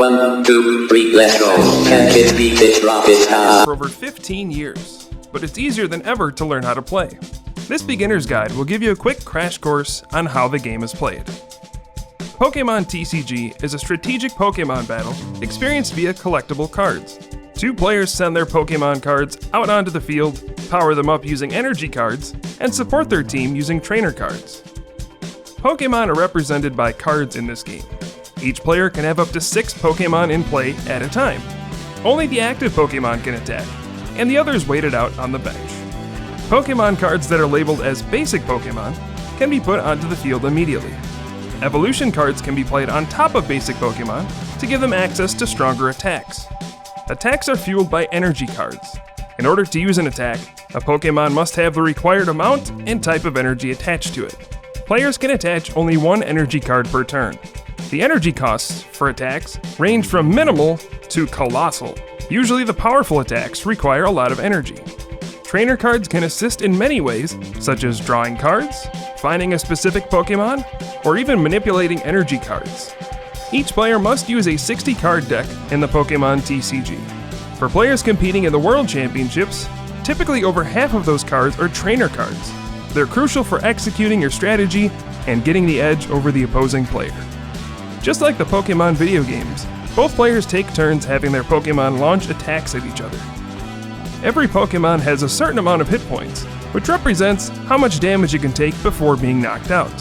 1, 2, 3, let's go. Catch it, beat it, drop it, For over 15 years, but it's easier than ever to learn how to play. This beginner's guide will give you a quick crash course on how the game is played. Pokemon TCG is a strategic Pokemon battle experienced via collectible cards. Two players send their Pokemon cards out onto the field, power them up using energy cards, and support their team using trainer cards. Pokemon are represented by cards in this game. Each player can have up to 6 Pokemon in play at a time. Only the active Pokemon can attack, and the others waited out on the bench. Pokemon cards that are labeled as basic Pokemon can be put onto the field immediately. Evolution cards can be played on top of basic Pokemon to give them access to stronger attacks. Attacks are fueled by energy cards. In order to use an attack, a Pokemon must have the required amount and type of energy attached to it. Players can attach only 1 energy card per turn. The energy costs for attacks range from minimal to colossal. Usually the powerful attacks require a lot of energy. Trainer cards can assist in many ways, such as drawing cards, finding a specific Pokemon, or even manipulating energy cards. Each player must use a 60-card deck in the Pokemon TCG. For players competing in the World Championships, typically over half of those cards are trainer cards. They're crucial for executing your strategy and getting the edge over the opposing player. Just like the Pokemon video games, both players take turns having their Pokemon launch attacks at each other. Every Pokemon has a certain amount of hit points, which represents how much damage you can take before being knocked out.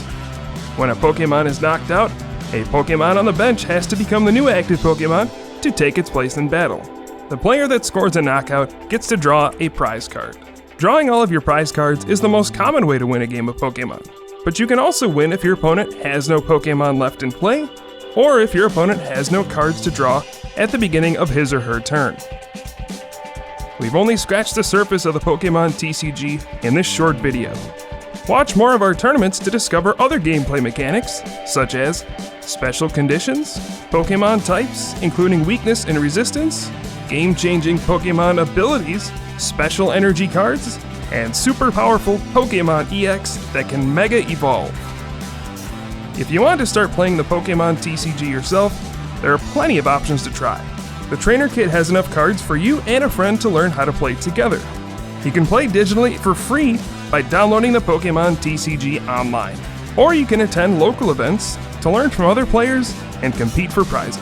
When a Pokemon is knocked out, a Pokemon on the bench has to become the new active Pokemon to take its place in battle. The player that scores a knockout gets to draw a prize card. Drawing all of your prize cards is the most common way to win a game of Pokemon, but you can also win if your opponent has no Pokemon left in play, or if your opponent has no cards to draw at the beginning of his or her turn. We've only scratched the surface of the Pokemon TCG in this short video. Watch more of our tournaments to discover other gameplay mechanics, such as special conditions, Pokemon types, including weakness and resistance, game-changing Pokemon abilities, special energy cards, and super powerful Pokemon EX that can Mega Evolve. If you want to start playing the Pokemon TCG yourself, there are plenty of options to try. The Trainer Kit has enough cards for you and a friend to learn how to play together. You can play digitally for free by downloading the Pokemon TCG online, or you can attend local events to learn from other players and compete for prizes.